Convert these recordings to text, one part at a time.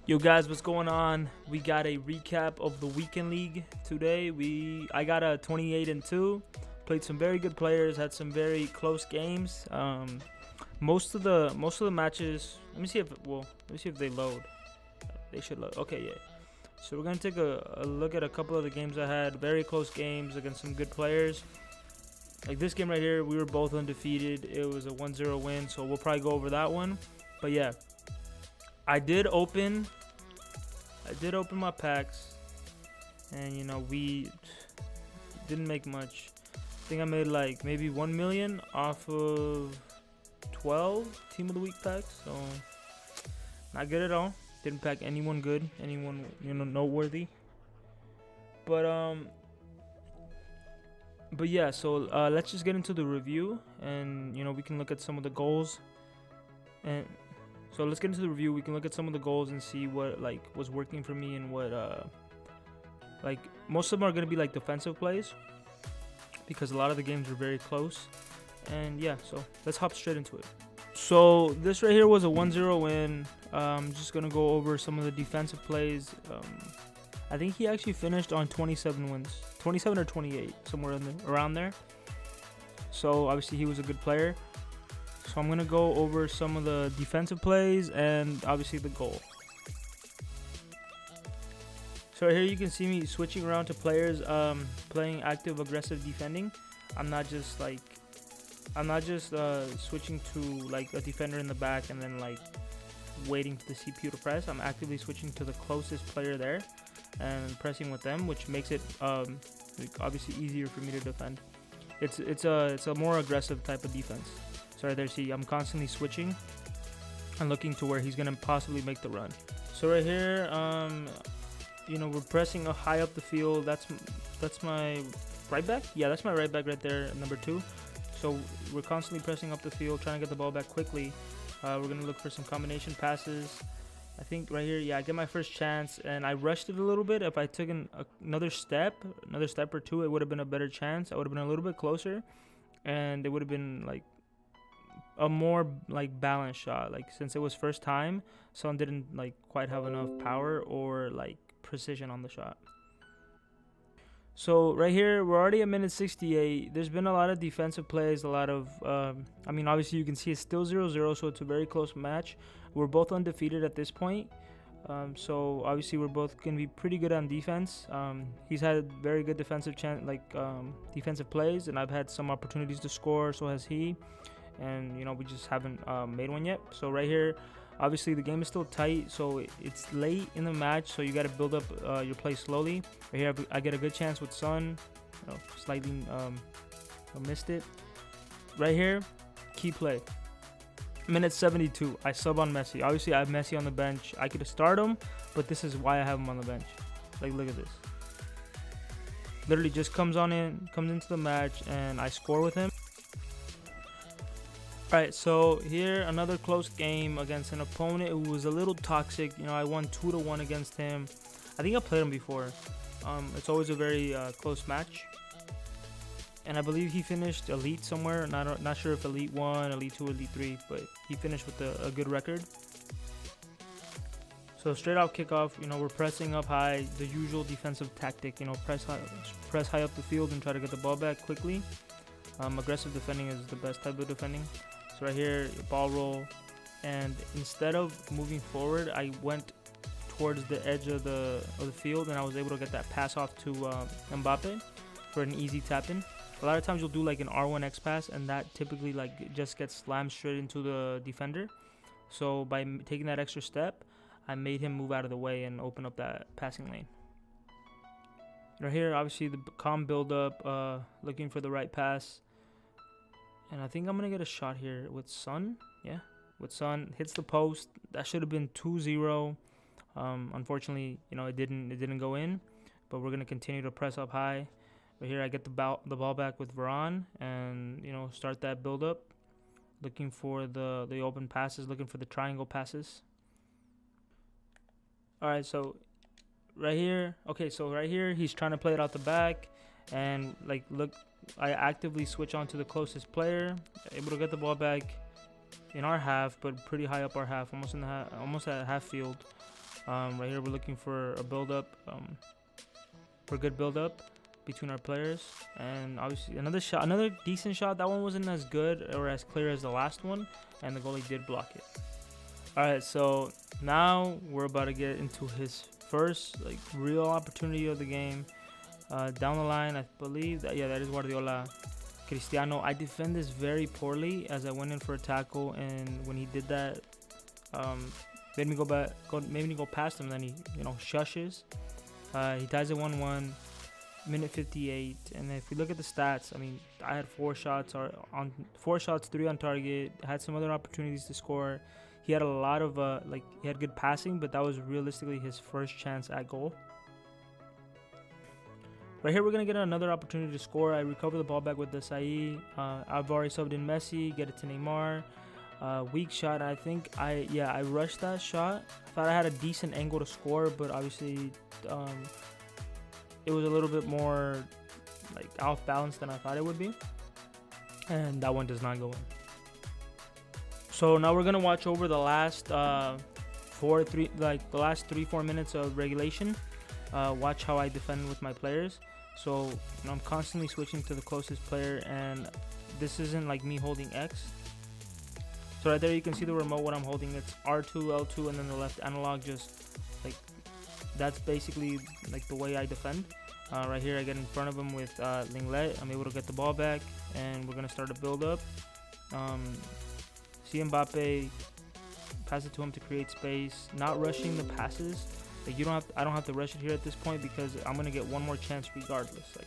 Yo guys, what's going on? We got a recap of the weekend league today. I got a 28-2. Played some very good players, had some very close games. Most of the matches. Let me see if they load. They should load. Okay, yeah. So we're gonna take a look at a couple of the games I had. Very close games against some good players. Like this game right here, we were both undefeated. It was a 1-0 win, so we'll probably go over that one. But yeah, I did open my packs, and we didn't make much. I think I made like maybe 1 million off of 12 team of the week packs, so not good at all. Didn't pack anyone good, anyone noteworthy. But yeah, so let's just get into the review, and we can look at some of the goals. And so let's get into the review. We can look at some of the goals and see what was working for me, and what most of them are gonna be like defensive plays because a lot of the games were very close. And yeah, so let's hop straight into it. So this right here was a 1-0 win. I'm just gonna go over some of the defensive plays. I think he actually finished on 27 wins, 27 or 28, somewhere around there. So obviously he was a good player. So I'm going to go over some of the defensive plays and obviously the goal. So here you can see me switching around to players playing active aggressive defending. I'm not just switching to like a defender in the back and then like waiting for the CPU to press. I'm actively switching to the closest player there and pressing with them, which makes it obviously easier for me to defend. It's a more aggressive type of defense. So right there, see, I'm constantly switching and looking to where he's gonna possibly make the run. So right here, we're pressing high up the field. That's my right back. Yeah, that's my right back right there, number 2. So we're constantly pressing up the field, trying to get the ball back quickly. We're gonna look for some combination passes. I think right here, yeah, I get my first chance, and I rushed it a little bit. If I took another step or two, it would have been a better chance. I would have been a little bit closer, and it would have been like a more like balanced shot. Like since it was first time, Son didn't like quite have enough power or like precision on the shot. So right here, we're already at minute 68. There's been a lot of defensive plays, a lot of obviously you can see it's still 0-0, so it's a very close match. We're both undefeated at this point, so obviously we're both gonna be pretty good on defense. He's had very good defensive defensive plays, and I've had some opportunities to score, so has he. And we just haven't made one yet. So right here, obviously the game is still tight, so it's late in the match, so you got to build up your play slowly. Right here, I get a good chance with Son. Slightly missed it. Right here, key play. Minute 72, I sub on Messi. Obviously I have Messi on the bench. I could start him, but this is why I have him on the bench. Like, look at this. Literally just comes into the match, and I score with him. Alright, so here another close game against an opponent who was a little toxic. I won 2-1 against him. I think I played him before. It's always a very close match. And I believe he finished elite somewhere. Not sure if elite 1, elite 2, elite 3, but he finished with a good record. So straight off kickoff, we're pressing up high, the usual defensive tactic. Press high up the field and try to get the ball back quickly. Aggressive defending is the best type of defending. So right here, ball roll, and instead of moving forward, I went towards the edge of the field, and I was able to get that pass off to Mbappe for an easy tap in. A lot of times you'll do like an R1X pass, and that typically like just gets slammed straight into the defender. So by taking that extra step, I made him move out of the way and open up that passing lane. Right here, obviously the calm build up, looking for the right pass. And I think I'm going to get a shot here with Son. Yeah, with Son. Hits the post. That should have been 2-0. Unfortunately, it didn't go in. But we're going to continue to press up high. Right here, I get the ball back with Varane. And, start that build up. Looking for the open passes. Looking for the triangle passes. Alright, so right here. Okay, so right here, he's trying to play it out the back. And, look. I actively switch on to the closest player, able to get the ball back in our half, but pretty high up our half, almost at half field. Right here we're looking for a build-up, for a good build-up between our players. And obviously another decent shot. That one wasn't as good or as clear as the last one, and the goalie did block it. Alright, so now we're about to get into his first like real opportunity of the game. Down the line, I believe that is Guardiola Cristiano. I defend this very poorly as I went in for a tackle, and when he did that, made me go past him. Then he shushes. He ties it 1-1, minute 58. And if we look at the stats, I mean, I had 4 shots, 3 on target. Had some other opportunities to score. He had a lot of he had good passing, but that was realistically his first chance at goal. Right here, we're going to get another opportunity to score. I recover the ball back with the Saï. I've already subbed in Messi, get it to Neymar. Weak shot. I think I rushed that shot. I thought I had a decent angle to score, but obviously it was a little bit more like off balance than I thought it would be. And that one does not go in. So now we're going to watch over the last 3-4 minutes of regulation. Watch how I defend with my players. So I'm constantly switching to the closest player, and this isn't like me holding X. So right there you can see the remote, what I'm holding. It's R2, L2, and then the left analog. Just like that's basically like the way I defend. Right here I get in front of him with Linglet. I'm able to get the ball back, and we're gonna start a build up. See Mbappe, pass it to him to create space, not rushing the passes. Like I don't have to rush it here at this point because I'm gonna get one more chance regardless. Like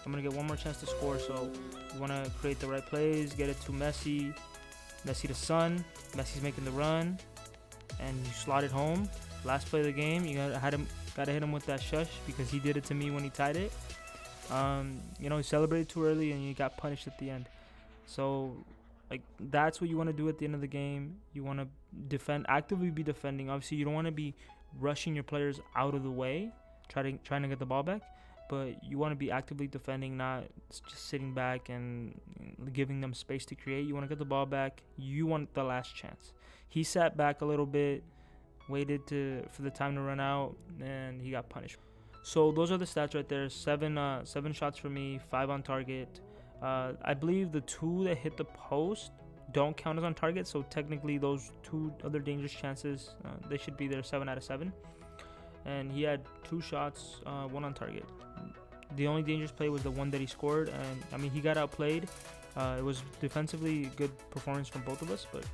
I'm gonna get one more chance to score. So you want to create the right plays, get it to Messi, Messi to Son. Messi's making the run, and you slot it home. Last play of the game, you gotta hit him with that shush because he did it to me when he tied it. He celebrated too early and you got punished at the end. So like that's what you want to do at the end of the game. You want to defend, actively be defending. Obviously, you don't want to be rushing your players out of the way, trying to get the ball back, but you want to be actively defending, not just sitting back and giving them space to create. You want to get the ball back. You want the last chance. He sat back a little bit, waited for the time to run out, and he got punished. So those are the stats right there. 7 shots for me, 5 on target. I believe the 2 that hit the post don't count as on target, so technically those 2 other dangerous chances, they should be there. 7 out of 7. And he had 2 shots, 1 on target. The only dangerous play was the one that he scored, and I mean he got outplayed. It was defensively a good performance from both of us. But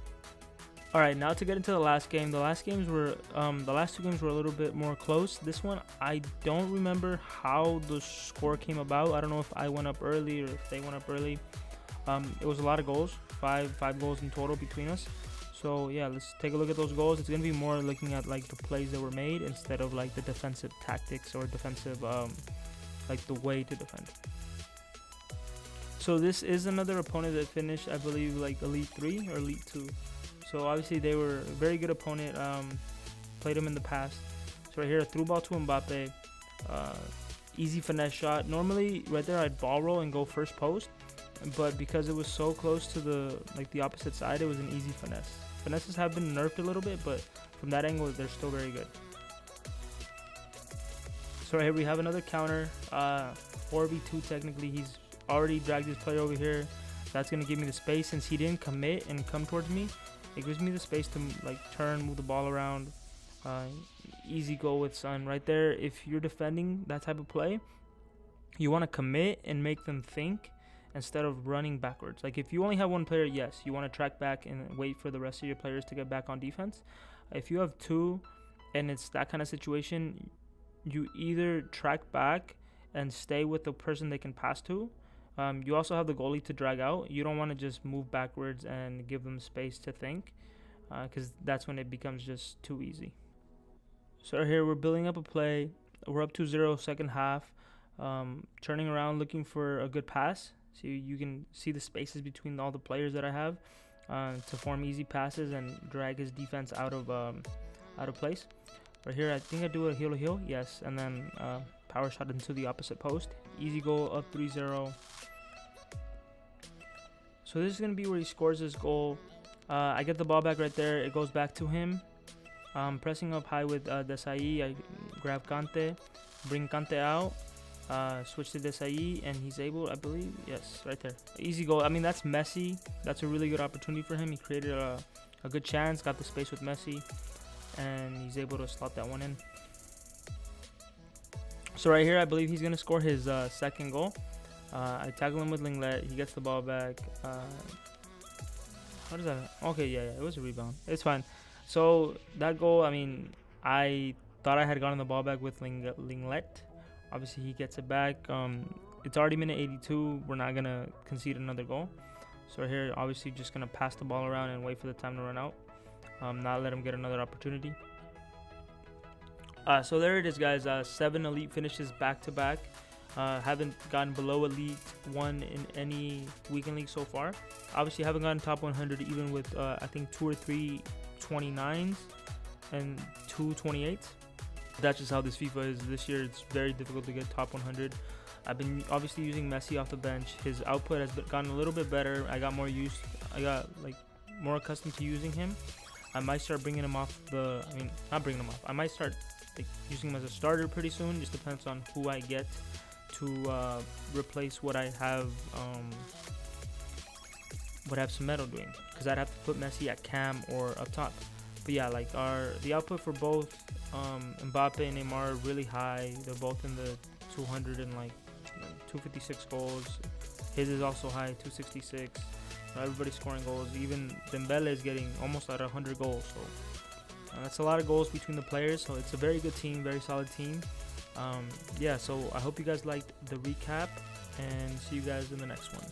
all right, now to get into the last game. The last 2 games were a little bit more close. This one I don't remember how the score came about. I don't know if I went up early or if they went up early. It was a lot of goals, five goals in total between us. So yeah, let's take a look at those goals. It's gonna be more looking at like the plays that were made instead of like the defensive tactics or defensive like the way to defend. So this is another opponent that finished, I believe, like Elite 3 or Elite 2. So obviously they were a very good opponent. Played them in the past. So right here, a through ball to Mbappe. Easy finesse shot. Normally right there I'd ball roll and go first post, but because it was so close to the opposite side, it was an easy finesse. Finesses have been nerfed a little bit, but from that angle they're still very good. So right here we have another counter, 4v2 technically. He's already dragged his player over here. That's gonna give me the space. Since he didn't commit and come towards me, it gives me the space to like turn, move the ball around. Easy goal with Son right there. If you're defending that type of play, you want to commit and make them think instead of running backwards. Like if you only have one player, yes, you want to track back and wait for the rest of your players to get back on defense. If you have 2 and it's that kind of situation, you either track back and stay with the person they can pass to. You also have the goalie to drag out. You don't want to just move backwards and give them space to think, because that's when it becomes just too easy. So right here we're building up a play. We're up 2-0 second half. Turning around looking for a good pass. So you can see the spaces between all the players that I have to form easy passes and drag his defense out of place. Right here I think I do a heel, yes, and then power shot into the opposite post. Easy goal, up 3-0. So this is going to be where he scores his goal. I get the ball back right there. It goes back to him. Pressing up high with Desai, I grab Kante, bring Kante out, switch to Desai, and he's able, I believe, yes, right there. Easy goal. I mean, that's Messi. That's a really good opportunity for him. He created a good chance, got the space with Messi, and he's able to slot that one in. So right here, I believe he's going to score his second goal. I tackle him with Linglet. He gets the ball back. What is that? Okay, yeah, it was a rebound. It's fine. So that goal, I mean, I thought I had gotten the ball back with Linglet. Obviously, he gets it back. It's already minute 82. We're not going to concede another goal. So here, obviously, just going to pass the ball around and wait for the time to run out. Not let him get another opportunity. So there it is, guys. 7 elite finishes back-to-back. Haven't gotten below Elite 1 in any weekend league so far. Obviously, haven't gotten top 100 even with, I think, 2 or 3 29s and 2 28s. That's just how this FIFA is this year. It's very difficult to get top 100. I've been obviously using Messi off the bench. His output has gotten a little bit better. I got more more accustomed to using him. I might start bringing him off the, I mean, not bringing him off. I might start using him as a starter pretty soon. Just depends on who I get to replace what I have Semedo doing, because I'd have to put Messi at cam or up top. But yeah, like the output for both Mbappe and Neymar are really high. They're both in the 200 and like 256 goals. His is also high, 266. Everybody's scoring goals. Even Dembele is getting almost at 100 goals. So that's a lot of goals between the players. So it's a very good team, very solid team. Yeah, so I hope you guys liked the recap, and see you guys in the next one.